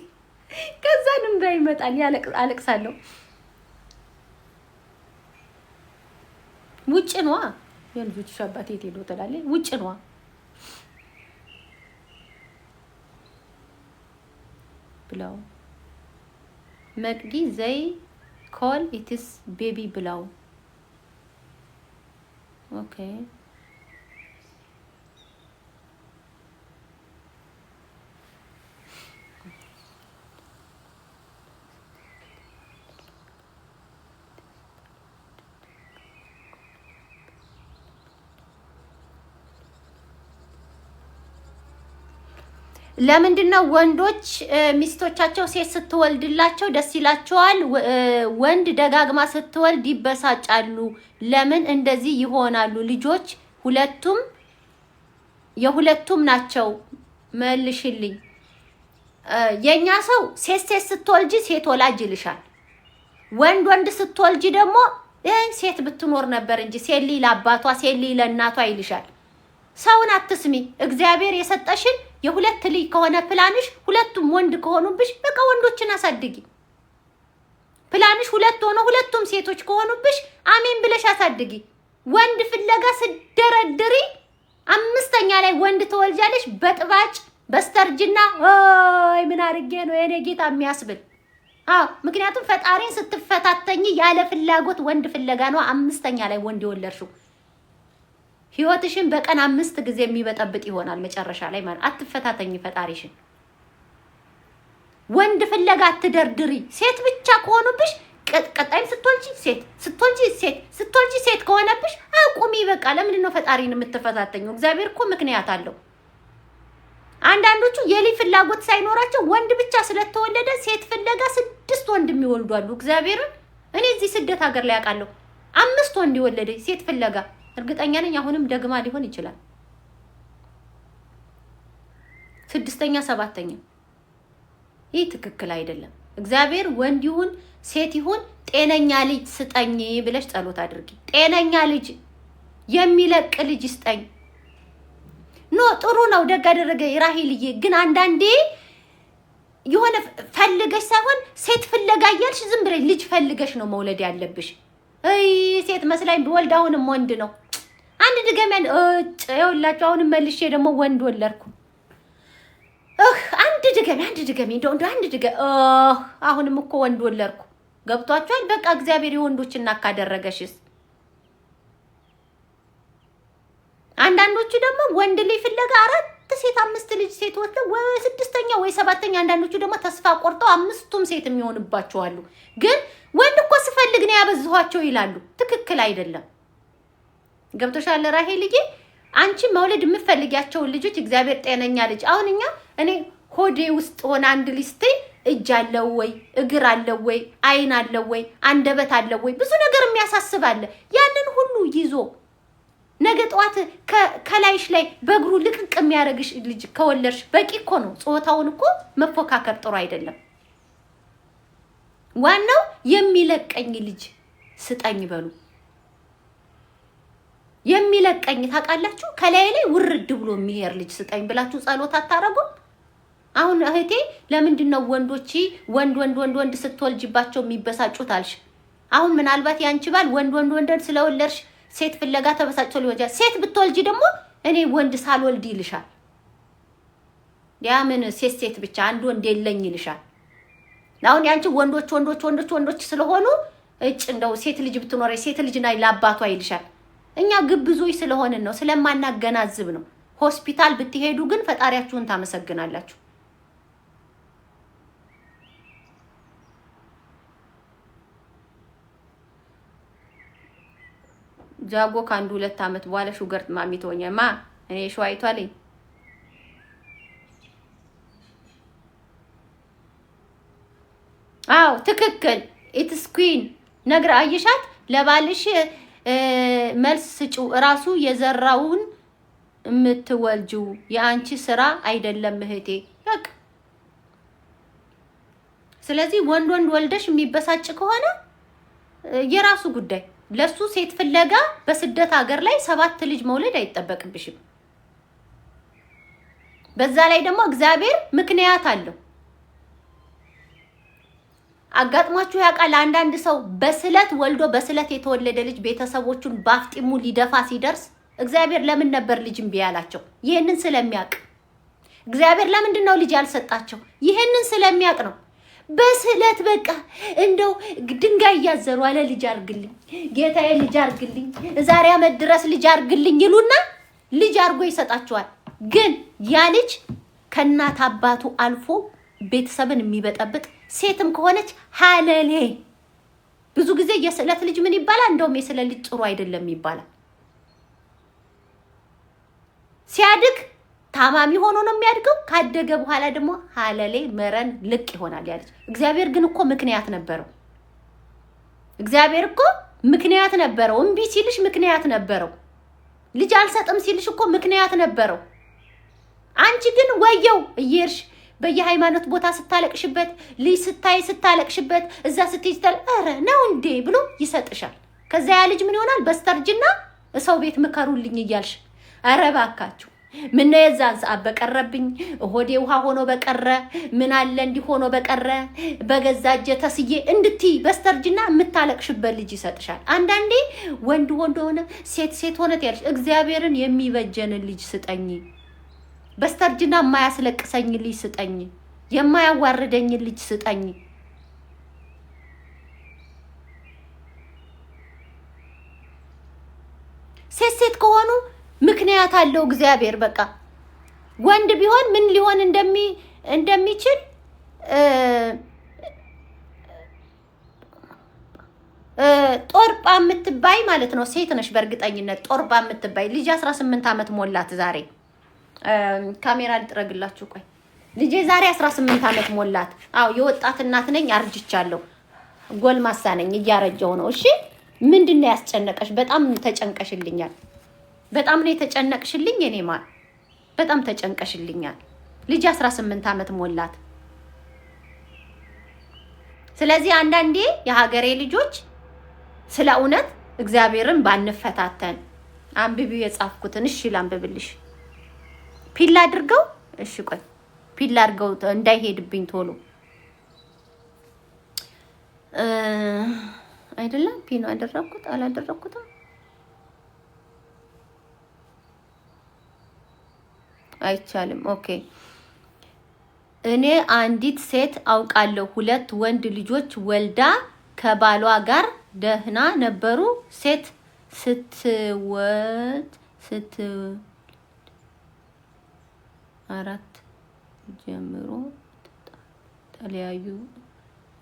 S1: ከዛ እንባ ይመጣል፣ አለቅሳለሁ። ውጭ ነዋ የልጆችሽ አባት የት ሄዶ ትላለች። ውጭ ነዋ ብላው መቅዲ ዘይ ኮል ኢትስ ቤቢ ብላው ኦኬ ለምንድነው ወንዶች ሚስቶቻቸው ሴት ስትወልድላቸው ደስ ይላቸዋል? ወንድ ደጋግማ ስትወልድ ይበሳጫሉ። ለምን እንደዚህ ይሆናሉ? ልጆች የሁለቱም ናቸው። መልሽልኝ። የኛ ሰው ሴት ስትወልጂ ሴት ወላጅ ይልሻል። ወንድ ስትወልጂ ደግሞ ሴት ብትኖር ነበር እንጂ ሴት ለአባቷ ሴት ለእናቷ ይልሻል። ሰውን አትስሚ። እግዚአብሔር የሰጠሽን የሁለት ልጅ ከሆነ ፕላንሽ ሁለቱም ወንድ ከሆኑብሽ በቃ ወንዶችን አሳድጊ። ፕላንሽ ሁለት ሆኖ ሁለቱም ሴቶች ከሆኑብሽ አሜን ብለሽ አሳድጊ። ወንድ ፍለጋ ስደረድሪ 5ኛ ላይ ወንድ ትወልጃለሽ በጥባጭ በስተርጅና አይ ምን አርጌ ነው የኔ ጌታ የሚያስብል። ምክንያቱም ፈጣሪን ስትፈታተኝ ያለ ፍላጎት ወንድ ፍለጋ ነው 5ኛ ላይ ወንድ ይወለድሽው። ህይወትሽን በቀን 5 ጊዜ የሚበጠብጥ ይሆናል መጨረሻ ላይ ማለት። አትፈታተኝ ፈጣሪሽን። ወንድ ፍለጋ አትደርድሪ። ሴት ብቻ ከሆኑብሽ ቀጣይም ስትወልጂ ሴት ከሆነብሽ አቁሚ በቃ። ለምንድን ነው ፈጣሪን የምትፈታተኙ? እግዚአብሔር እኮ ምክንያት አለው። አንዳንዶቹ የልጅ ፍላጎት ሳይኖራቸው ወንድ ብቻ ስለተወለደ ሴት ፍለጋ 6 ወንድ የሚወልዱ አሉ። እግዚአብሔርን እኔ እዚህ ስደት ሀገር ላይ አውቃለሁ። 5 ወንድ የወለደ ሴት ፍለጋ እርግጠኛ ነኝ አሁንም ደግማ ሊሆን ይችላል። 6ኛ 7ኛ። ይህ ትክክል አይደለም። እግዚአብሔር ወንድ ይሁን ሴት ይሁን ጤነኛ ልጅ ስጠኝ ብለሽ ጸሎት አድርጊ። ጤነኛ ልጅ የሚለቅ ልጅ ስጠኝ። ጥሩ ነው፣ ደግ አደረገ ራሄልዬ። ግን አንዳንዴ የሆነ ፈልገሽ ሳይሆን ሴት ፍለጋ እያልሽ ዝም ብለሽ ልጅ ፈልገሽ ነው መውለድ ያለብሽ። ሴት መስላኝ ብወልድ አሁንም ወንድ ነው። አንድ ድገም ይኸውላችሁ፣ አሁንም መልሼ ደግሞ ወንድ ወለድኩ። አንድ ድገም እንደው አንድ ድገም። አሁንም እኮ ወንድ ወለድኩ። ገብቷችኋል? በቃ እግዚአብሔር የወንዶች እናት ካደረገሽስ። አንዳንዶቹ ደግሞ ወንድ ልጅ ፍለጋ 4 ሴት 5 ልጅ ሴት ወጥተው ወይ 6ኛ ወይ 7ኛ። አንዳንዶቹ ደግሞ ተስፋ ቆርጠው 5ቱም ሴት የሚሆንባቸው አሉ። ግን ወንድ እኮ ስፈልግ ነው ያበዛኋቸው ይላሉ። ትክክል አይደለም። ገብቶሻል ራሄልዬ? አንቺ መውለድ የምትፈልጊያቸውን ልጆች እግዚአብሔር ጤነኛ ልጅ። አሁን እኔ ሆዴ ውስጥ ሆነ አንድ ሊስቴ እጅ አለው ወይ እግር አለው ወይ አይን አለው ወይ አንደበት አለው ወይ ብዙ ነገር የሚያሳስብ አለ። ያንን ሁሉ ይዞ ነገ ጠዋት ከላይሽ ላይ በእግሩ ልቅቅ የሚያደርግሽ ልጅ ከወለድሽ በቂ እኮ ነው። ጾታውን እኮ መፎካከር ጥሩ አይደለም። ዋናው የሚለቀኝ ልጅ ስጠኝ በሉ። የሚለቀኝ ታውቃላችሁ፣ ከላይ ላይ ውርድ ብሎ የሚሄር ልጅ ስጠኝ ብላችሁ ጸሎት አታረጉም? አሁን እህቴ ለምንድን ነው ወንዶች ወንድ ስትወልጅባቸው የሚበሳጩት አልሽ? አሁን ምናልባት ያንቺ ባል ወንድ ስለወለድሽ ሴት ፍለጋ ተበሳጭቶ ሊሆን ይችላል። ሴት ብትወልጂ ደግሞ እኔ ወንድ ሳልወልድ ይልሻል። ያ ምን ሴት ብቻ አንድ ወንድ የለኝ ይልሻል። አሁን ያንቺ ወንዶች ስለሆኑ እጭ እንደው ሴት ልጅ ብትኖር ሴት ልጅ ናይ ለአባቷ ይልሻል። እኛ ግብዞች ስለሆንን ነው፣ ስለማናገናዝብ ነው። ሆስፒታል ብትሄዱ ግን ፈጣሪያችሁን ታመሰግናላችሁ። ጃጎ ከአንድ 2 አመት በኋላ ሹገር ማሚ ትሆኛማ። እኔ ሸዋይቷ ላይ አው ትክክል ኢትስ ኩዊን ነግራ አይሻት ለባልሽ መልስ ስጪው። ራሱ የዘራውን የምትወልጂው የአንቺ ስራ አይደለም እህቴ። በቃ ስለዚህ ወንድ ወልደሽ የሚበሳጭ ከሆነ የራሱ ጉዳይ። ለሱ ሴት ፍለጋ በስደት ሀገር ላይ 7 ልጅ መውለድ አይጠበቅብሽም። በዛ ላይ ደግሞ እግዚአብሔር ምክንያት አለው። አጋጥሟችሁ ያውቃል? አንዳንድ ሰው በስለት ወልዶ በስለት የተወለደ ልጅ ቤተሰቦቹን ባፍጢሙ ሊደፋ ሲደርስ እግዚአብሔር ለምን ነበር ልጅ እምቢ ያላቸው? ይሄንን ስለሚያውቅ። እግዚአብሔር ለምንድን ነው ልጅ ያልሰጣቸው? ይሄንን ስለሚያውቅ ነው። በስለት በቃ እንደው ድንጋይ ያዘሩ አለ ልጅ አርግልኝ ጌታዬ፣ ልጅ አርግልኝ፣ ዛሬ አመት ድረስ ልጅ አርግልኝ ይሉና ልጅ አርጎ ይሰጣቸዋል። ግን ያ ልጅ ከእናት አባቱ አልፎ ቤተሰብን የሚበጠብጥ ሴትም ከሆነች ሀለሌ። ብዙ ጊዜ የስለት ልጅ ምን ይባላል? እንደውም የስለት ልጅ ጥሩ አይደለም ይባላል። ሲያድግ ታማሚ ሆኖ ነው የሚያድገው። ካደገ በኋላ ደግሞ ሀለሌ መረን ልቅ ይሆናል ያለች። እግዚአብሔር ግን እኮ ምክንያት ነበረው። እግዚአብሔር እኮ ምክንያት ነበረው። እምቢ ሲልሽ ምክንያት ነበረው። ልጅ አልሰጥም ሲልሽ እኮ ምክንያት ነበረው። አንቺ ግን ወየው እየርሽ በየሃይማኖት ቦታ ስታለቅሽበት፣ ልጅ ስታለቅሽበት፣ እዛ ስትይዝታል አረ ነው እንዴ ብሎ ይሰጥሻል። ከዛ ያ ልጅ ምን ይሆናል? በስተርጅና ሰው ቤት ምከሩልኝ እያልሽ አረ ባካችሁ ምን ነው የዛን ሰዓት በቀረብኝ ሆዴ ውሃ ሆኖ በቀረ ምን አለ እንዲህ ሆኖ በቀረ በገዛጀ ተስዬ እንድትይ በስተርጅና የምታለቅሽበት ልጅ ይሰጥሻል። አንዳንዴ ወንድ ሆነ ሴት ሆነ ያልሽ እግዚአብሔርን የሚበጀን ልጅ ስጠኝ፣ በስተርጅና የማያስለቅሰኝ ልጅ ስጠኝ፣ የማያዋርደኝ ልጅ ስጠኝ። ሴት ከሆኑ ምክንያት አለው እግዚአብሔር። በቃ ወንድ ቢሆን ምን ሊሆን እንደሚችል ጦርባ የምትባይ ማለት ነው። ሴት ነሽ በእርግጠኝነት ጦርባ የምትባይ ልጅ 18 አመት ሞላት ዛሬ። ካሜራ ልጥረግላችሁ ቆይ። ልጄ ዛሬ 18 አመት ሞላት። አዎ የወጣት እናት ነኝ፣ አርጅቻለሁ፣ ጎልማሳ ነኝ፣ እያረጀው ነው። እሺ ምንድነው ያስጨነቀሽ? በጣም ተጨንቀሽልኛል። በጣም ነው የተጨነቅሽልኝ። እኔ ማን በጣም ተጨንቀሽልኛል። ልጅ 18 አመት ሞላት። ስለዚህ አንዳንዴ የሀገሬ ልጆች ስለ እውነት እግዚአብሔርን ባንፈታተን። አንብቢው የጻፍኩትን። እሺ ላንብብልሽ። ፒል አድርገው። እሺ ቆይ ፒል አድርገው እንዳይሄድብኝ ቶሎ አይደለም። ፒን አደረኩት አላደረኩትም አይቻልም። ኦኬ እኔ አንዲት ሴት አውቃለሁ። 2 ወንድ ልጆች ወልዳ ከባሏ ጋር ደህና ነበሩ። ሴት ስትወልድ 4 ጀምሮ ተለያዩ።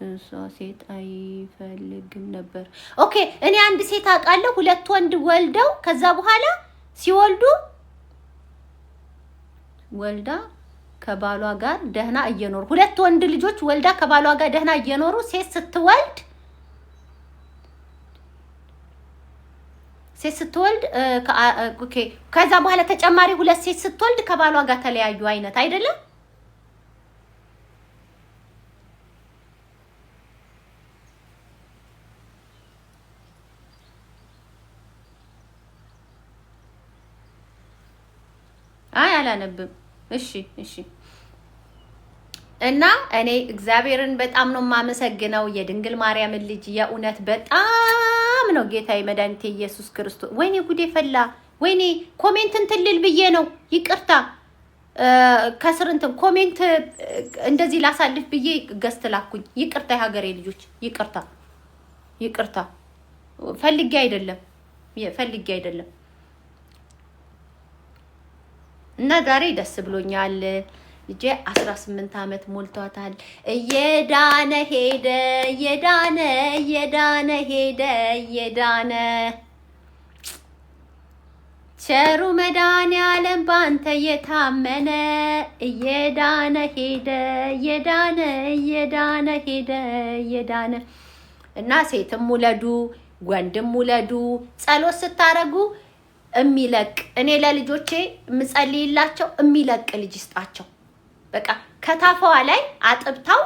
S1: እሷ ሴት አይፈልግም ነበር። ኦኬ እኔ አንድ ሴት አውቃለሁ። 2 ወንድ ወልደው ከዛ በኋላ ሲወልዱ ወልዳ ከባሏ ጋር ደህና እየኖሩ 2 ወንድ ልጆች ወልዳ ከባሏ ጋር ደህና እየኖሩ ሴት ስትወልድ ኦኬ ከዛ በኋላ ተጨማሪ 2 ሴት ስትወልድ ከባሏ ጋር ተለያዩ አይነት አይደለም። አይ አላነብም። እሺ እና እኔ እግዚአብሔርን በጣም ነው የማመሰግነው የድንግል ማርያምን ልጅ የእውነት በጣም ነው ጌታዬ መድኃኒቴ ኢየሱስ ክርስቶስ። ወይኔ ጉዴ ፈላ። ወይኔ ኮሜንት እንትን ልል ብዬ ነው ይቅርታ። ከስር እንትን ኮሜንት እንደዚህ ላሳልፍ ብዬ ገስት ላኩኝ። ይቅርታ የሀገሬ ልጆች ይቅርታ፣ ይቅርታ። ፈልጌ አይደለም። እና ዛሬ ደስ ብሎኛል። ልጄ 18 ዓመት ሞልቷታል። እየዳነ ሄደ እየዳነ ቸሩ መድኃኒዓለም ባንተ የታመነ እየዳነ ሄደ እየዳነ እና ሴትም ውለዱ ወንድም ውለዱ ጸሎት ስታረጉ እሚለቅ እኔ ለልጆቼ ምጸልይላቸው እሚለቅ ልጅ ይስጣቸው። በቃ ከታፋዋ ላይ አጥብታው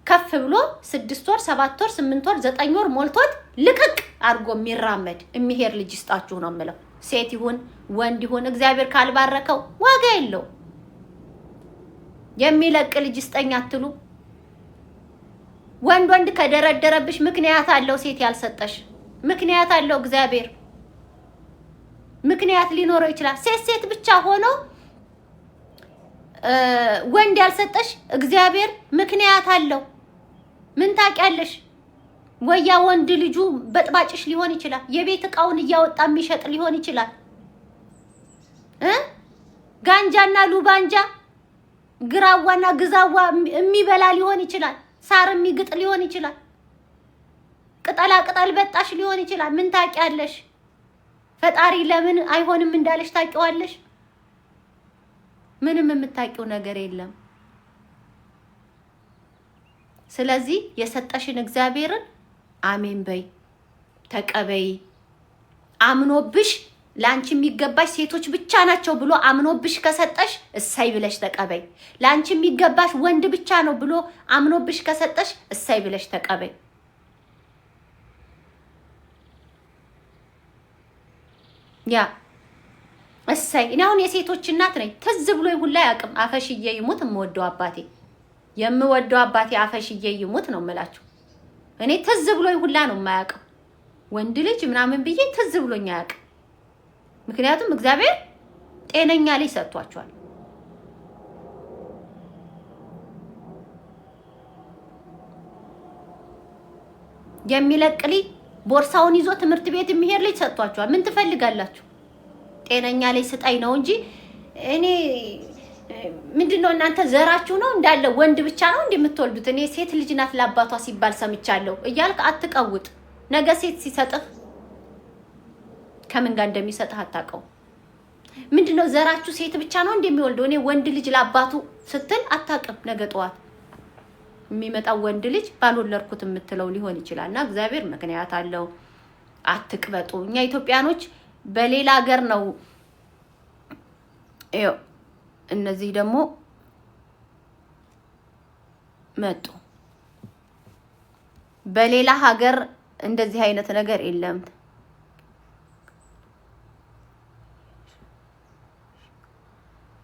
S1: ከፍ ብሎ 6 ወር 7 ወር 8 ወር 9 ወር ሞልቶት ልቅቅ አድርጎ የሚራመድ የሚሄድ ልጅ ይስጣችሁ ነው የምለው። ሴት ይሁን ወንድ ይሁን እግዚአብሔር ካልባረከው ዋጋ የለው። የሚለቅ ልጅ ይስጠኝ አትሉ? ወንድ ከደረደረብሽ ምክንያት አለው። ሴት ያልሰጠሽ ምክንያት አለው። እግዚአብሔር ምክንያት ሊኖረው ይችላል። ሴት ብቻ ሆኖ ወንድ ያልሰጠሽ እግዚአብሔር ምክንያት አለው። ምን ታውቂያለሽ? ወያ ወንድ ልጁ በጥባጭሽ ሊሆን ይችላል። የቤት እቃውን እያወጣ የሚሸጥ ሊሆን ይችላል። ጋንጃና ሉባንጃ ግራዋና ግዛዋ የሚበላ ሊሆን ይችላል። ሳር የሚግጥ ሊሆን ይችላል። ቅጠላ ቅጠል በጣሽ ሊሆን ይችላል። ምን ታውቂያለሽ? ፈጣሪ ለምን አይሆንም እንዳለሽ ታውቂዋለሽ? ምንም የምታውቂው ነገር የለም። ስለዚህ የሰጠሽን እግዚአብሔርን አሜን በይ፣ ተቀበይ። አምኖብሽ ላንቺ የሚገባሽ ሴቶች ብቻ ናቸው ብሎ አምኖብሽ ከሰጠሽ እሰይ ብለሽ ተቀበይ። ላንቺ የሚገባሽ ወንድ ብቻ ነው ብሎ አምኖብሽ ከሰጠሽ እሰይ ብለሽ ተቀበይ። ያ እሰይ። እኔ አሁን የሴቶች እናት ነኝ። ትዝ ብሎኝ ሁላ ያቅም አፈሽዬ ይሙት የምወደው አባቴ አፈሽዬ ይሙት ነው የምላችሁ። እኔ ትዝ ብሎኝ ሁላ ነው የማያውቀው ወንድ ልጅ ምናምን ብዬ ትዝ ብሎኝ አያውቅም። ምክንያቱም እግዚአብሔር ጤነኛ ልጅ ሰጥቷቸዋል። የሚለቅ ልጅ ቦርሳውን ይዞ ትምህርት ቤት የሚሄድ ልጅ ሰጥቷቸዋል። ምን ትፈልጋላችሁ? ጤነኛ ልጅ ስጣይ ነው እንጂ እኔ ምንድነው እናንተ ዘራችሁ ነው እንዳለ ወንድ ብቻ ነው እንደምትወልዱት? እኔ ሴት ልጅ ናት ለአባቷ ሲባል ሰምቻለሁ እያልክ አትቀውጥ። ነገ ሴት ሲሰጥህ ከምን ጋር እንደሚሰጥህ አታውቀው። ምንድነው ዘራችሁ ሴት ብቻ ነው እንደሚወልደው? እኔ ወንድ ልጅ ለአባቱ ስትል አታውቅም። ነገ ጠዋት የሚመጣው ወንድ ልጅ ባልወለድኩት የምትለው ሊሆን ይችላልና እግዚአብሔር ምክንያት አለው። አትቅበጡ። እኛ ኢትዮጵያኖች በሌላ ሀገር ነው እነዚህ ደግሞ መጡ። በሌላ ሀገር እንደዚህ አይነት ነገር የለም።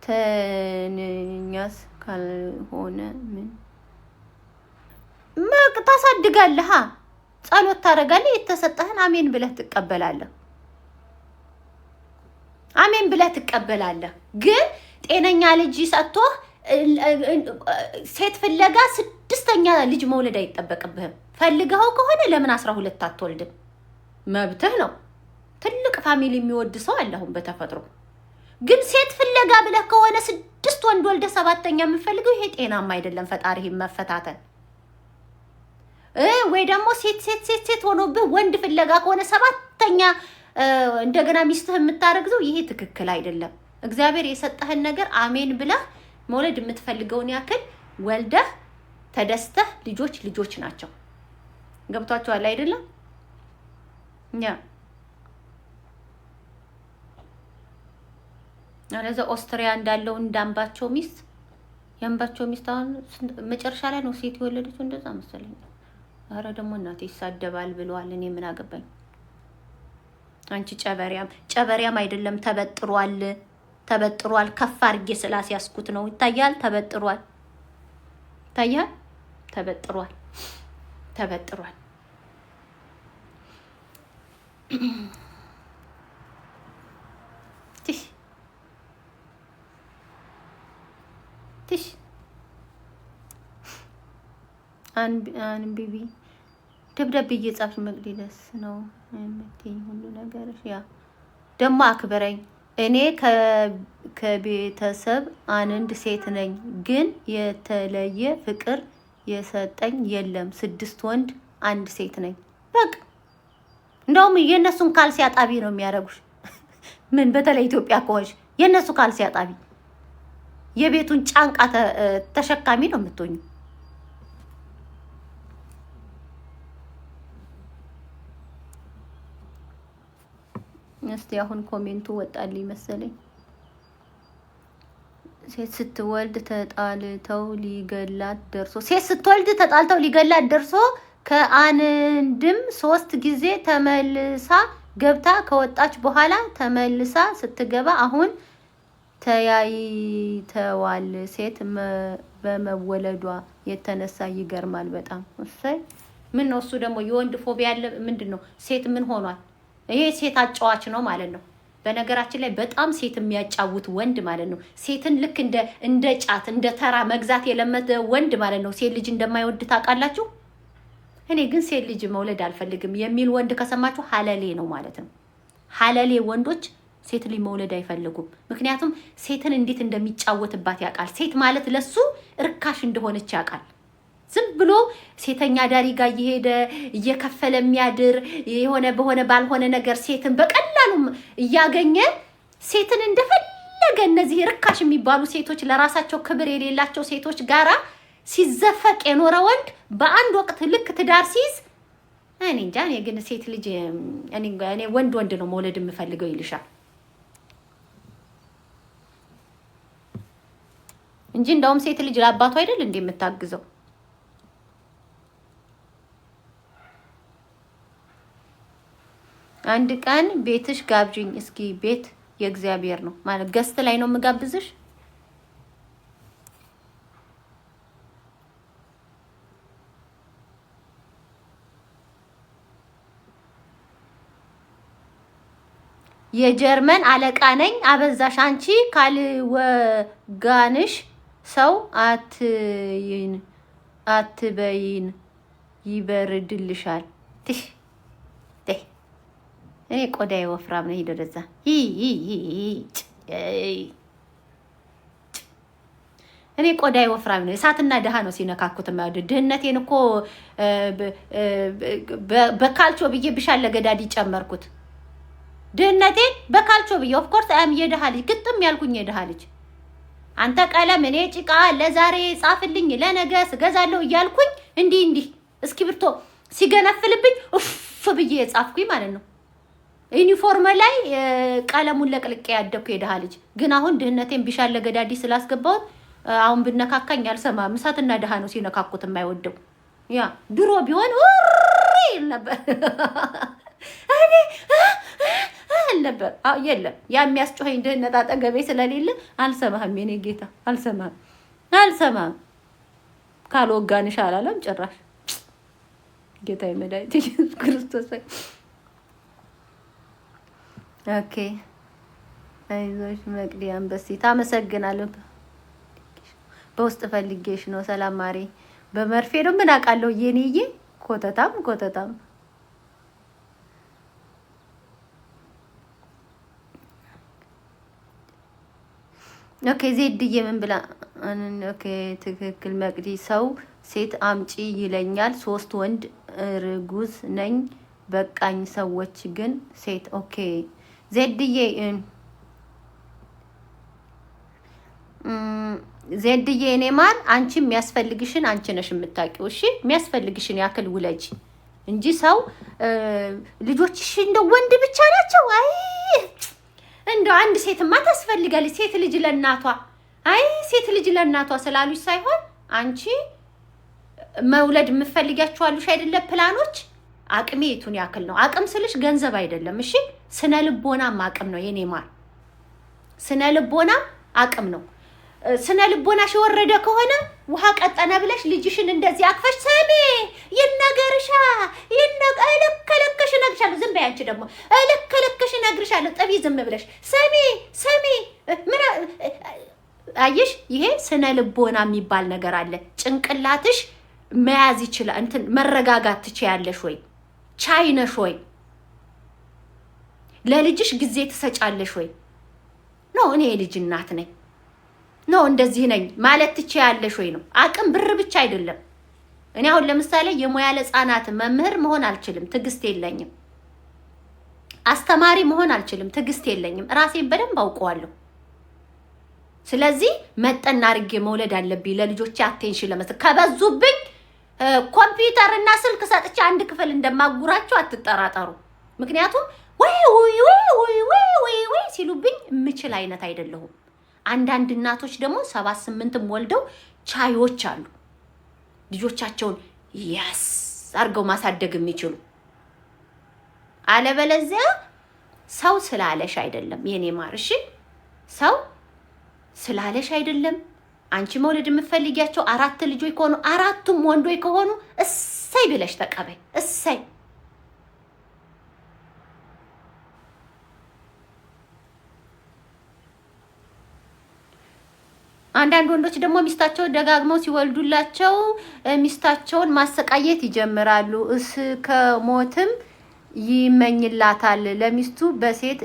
S1: ተንኛስ ካልሆነ ምን ታሳድጋለህ? ጸሎት ታደርጋለህ። የተሰጠህን አሜን ብለህ ትቀበላለህ። አሜን ብለህ ትቀበላለህ። ግን ጤነኛ ልጅ ሰጥቶህ ሴት ፍለጋ 6ኛ ልጅ መውለድ አይጠበቅብህም። ፈልገው ከሆነ ለምን 12 አትወልድም? መብትህ ነው። ትልቅ ፋሚሊ የሚወድ ሰው አለ አሁን በተፈጥሮ። ግን ሴት ፍለጋ ብለህ ከሆነ 6 ወንድ ወልደህ 7ኛ የምፈልገው ይሄ ጤናማ አይደለም። ፈጣሪህን መፈታተን ወይ ደግሞ ሴት ሆኖብህ ወንድ ፍለጋ ከሆነ 7ኛ እንደገና ሚስትህ የምታረግዘው ይሄ ትክክል አይደለም። እግዚአብሔር የሰጠህን ነገር አሜን ብለህ መውለድ የምትፈልገውን ያክል ወልደህ ተደስተህ ልጆች ናቸው። ገብቷችኋል አይደለም? አለዛ ኦስትሪያ እንዳለው እንዳምባቸው ሚስት ያምባቸው ሚስት አሁን መጨረሻ ላይ ነው ሴት የወለደችው እንደዛ መሰለኝ። አረ ደግሞ እናቴ ይሳደባል ብለዋል። እኔ ምን አገባኝ? አንቺ ጨበሪያም አይደለም ተበጥሯል። ከፍ አድርጌ ስላስያዝኩት ነው። ይታያል። ተበጥሯል። ታያል። ተበጥሯል ተበጥሯል። ትሽ ትሽ አንብቢ ደብዳቤ እየጻፍሽ መቅደስ ነው የምትይኝ ሁሉ ነገር ያ ደግሞ አክብረኝ። እኔ ከቤተሰብ አንድ ሴት ነኝ፣ ግን የተለየ ፍቅር የሰጠኝ የለም። 6 ወንድ 1 ሴት ነኝ። በቃ እንደውም የነሱን ካልሲ አጣቢ ነው የሚያደርጉሽ። ምን በተለይ ኢትዮጵያ ከሆንሽ የነሱ ካልሲ አጣቢ የቤቱን ጫንቃ ተሸካሚ ነው የምትሆኙ። እስቲ አሁን ኮሜንቱ ወጣልኝ መሰለኝ። ሴት ስትወልድ ተጣልተው ሊገላት ደርሶ ሴት ስትወልድ ተጣልተው ሊገላት ደርሶ ከአንድም 3 ጊዜ ተመልሳ ገብታ ከወጣች በኋላ ተመልሳ ስትገባ አሁን ተያይተዋል። ሴት በመወለዷ የተነሳ ይገርማል በጣም። እሰይ ምን ነው እሱ ደግሞ የወንድ ፎቢያ ያለ ምንድነው? ሴት ምን ሆኗል? ይሄ ሴት አጫዋች ነው ማለት ነው። በነገራችን ላይ በጣም ሴት የሚያጫውት ወንድ ማለት ነው። ሴትን ልክ እንደ ጫት እንደ ተራ መግዛት የለመደ ወንድ ማለት ነው። ሴት ልጅ እንደማይወድ ታውቃላችሁ። እኔ ግን ሴት ልጅ መውለድ አልፈልግም የሚል ወንድ ከሰማችሁ ሀለሌ ነው ማለት ነው። ሀለሌ ወንዶች ሴት ልጅ መውለድ አይፈልጉም። ምክንያቱም ሴትን እንዴት እንደሚጫወትባት ያውቃል። ሴት ማለት ለሱ እርካሽ እንደሆነች ያውቃል። ዝም ብሎ ሴተኛ ዳሪ ጋር እየሄደ እየከፈለ የሚያድር የሆነ በሆነ ባልሆነ ነገር ሴትን በቀላሉ እያገኘ ሴትን እንደፈለገ እነዚህ ርካሽ የሚባሉ ሴቶች ለራሳቸው ክብር የሌላቸው ሴቶች ጋራ ሲዘፈቅ የኖረ ወንድ በአንድ ወቅት ልክ ትዳር ሲይዝ እኔ እንጃ። እኔ ግን ሴት ልጅ እኔ ወንድ ነው መውለድ የምፈልገው ይልሻል እንጂ እንደውም ሴት ልጅ ለአባቱ አይደል እንዴ የምታግዘው? አንድ ቀን ቤትሽ ጋብዥኝ እስኪ። ቤት የእግዚአብሔር ነው ማለት ገስት ላይ ነው የምጋብዝሽ። የጀርመን አለቃ ነኝ። አበዛሽ አንቺ ካልወጋንሽ ሰው አትበይን ይበርድልሻል። ትሽ እኔ ቆዳዬ ወፍራም ነው። ይደረዛ እኔ ቆዳዬ ወፍራም ነው። እሳትና ደሃ ነው ሲነካኩት ማለት። ድህነቴን እኮ በካልቾ ብዬ ብሻል ለገዳዲ ጨመርኩት። ድህነቴን በካልቾ ብዬ ኦፍ ኮርስ አም የደሃ ልጅ ግጥም ያልኩኝ የደሃ ልጅ። አንተ ቀለም እኔ ጭቃ ለዛሬ ጻፍልኝ ለነገ ስገዛለሁ እያልኩኝ እንዲህ እስክሪብቶ ሲገነፍልብኝ ኡፍ ብዬ ጻፍኩኝ ማለት ነው። ዩኒፎርም ላይ ቀለሙን ለቅልቄ ያደኩ የደሃ ልጅ። ግን አሁን ድህነቴን ቢሻል ለገዳዲ ስላስገባሁት አሁን ብነካካኝ አልሰማም። እሳትና ደሃ ነው ሲነካኩት የማይወደው። ያ ድሮ ቢሆን ነበር እኔ ነበር። የለም ያ የሚያስጮኸኝ ድህነት አጠገቤ ስለሌለ አልሰማህም። የኔ ጌታ አልሰማህም። ካልወጋንሽ አላለም ጭራሽ። ጌታ መድኃኒት ኢየሱስ ክርስቶስ። ኦኬ አይዞሽ መቅዲ አንበሲ ታመሰግናለሁ። በውስጥ ፈልጌሽ ነው። ሰላም ማሪ። በመርፌ ነው ምን አውቃለሁ የኔዬ። ኮተታም ኦኬ ዜድዬ ምን ብላ? ኦኬ ትክክል መቅዲ። ሰው ሴት አምጪ ይለኛል። 3 ወንድ እርጉዝ ነኝ በቃኝ። ሰዎች ግን ሴት ኦኬ ዜድዬ እኔ ማር አንቺ የሚያስፈልግሽን አንቺ ነሽ የምታውቂው። እሺ የሚያስፈልግሽን ያክል ውለጂ እንጂ ሰው ልጆችሽ እንደ ወንድ ብቻ ናቸው። አይ እንደው አንድ ሴትማ ታስፈልጋለች። ሴት ልጅ ለእናቷ ሴት ልጅ ለእናቷ ስላሉሽ ሳይሆን አንቺ መውለድ የምትፈልጊያቸዋሉሽ አይደለም ፕላኖች። አቅሜ የቱን ያክል ነው? አቅም ስልሽ ገንዘብ አይደለም እሺ። ስነ ልቦናም አቅም ነው የኔ ማር። ስነ ልቦናም አቅም ነው። ስነ ልቦናሽ የወረደ ከሆነ ውሃ ቀጠነ ብለሽ ልጅሽን እንደዚህ አክፈሽ ሰሚ ይነገርሻ እልክልክሽ እነግርሻለሁ። ዝም በይ አንቺ ደግሞ እልክልክሽ እነግርሻለሁ። ጥቢ ዝም ብለሽ ሰሚ ምን አየሽ? ይሄ ስነ ልቦና የሚባል ነገር አለ። ጭንቅላትሽ መያዝ ይችላል። እንትን መረጋጋት ትችያለሽ ወይ? ቻይነሽ ወይ? ለልጅሽ ጊዜ ትሰጫለሽ ወይ? ነው እኔ የልጅ እናት ነኝ ነው እንደዚህ ነኝ ማለት ትችያለሽ ወይ ነው። አቅም ብር ብቻ አይደለም። እኔ አሁን ለምሳሌ የሙያ ለህፃናት መምህር መሆን አልችልም፣ ትግስት የለኝም። አስተማሪ መሆን አልችልም፣ ትግስት የለኝም። ራሴን በደንብ አውቀዋለሁ። ስለዚህ መጠን አድርጌ መውለድ አለብኝ ለልጆቼ አቴንሽን ለመስጠት። ከበዙብኝ ኮምፒውተር እና ስልክ ሰጥቼ አንድ ክፍል እንደማጉራቸው አትጠራጠሩ። ምክንያቱም ወይ ሲሉብኝ የምችል አይነት አይደለሁም። አንዳንድ እናቶች ደግሞ 7-8ም ወልደው ቻዮች አሉ። ልጆቻቸውን ያስ አርገው ማሳደግ የሚችሉ። አለበለዚያ ሰው ስላለሽ አይደለም የኔ ማርሽ፣ ሰው ስላለሽ አይደለም። አንቺ መውለድ የምትፈልጊያቸው 4 ልጆች ከሆኑ 4ቱም ወንዶች ከሆኑ እሰይ ብለሽ ተቀበይ። እሰይ አንዳንድ ወንዶች ደግሞ ሚስታቸውን ደጋግመው ሲወልዱላቸው ሚስታቸውን ማሰቃየት ይጀምራሉ። እስከ ሞትም ይመኝላታል ለሚስቱ በሴት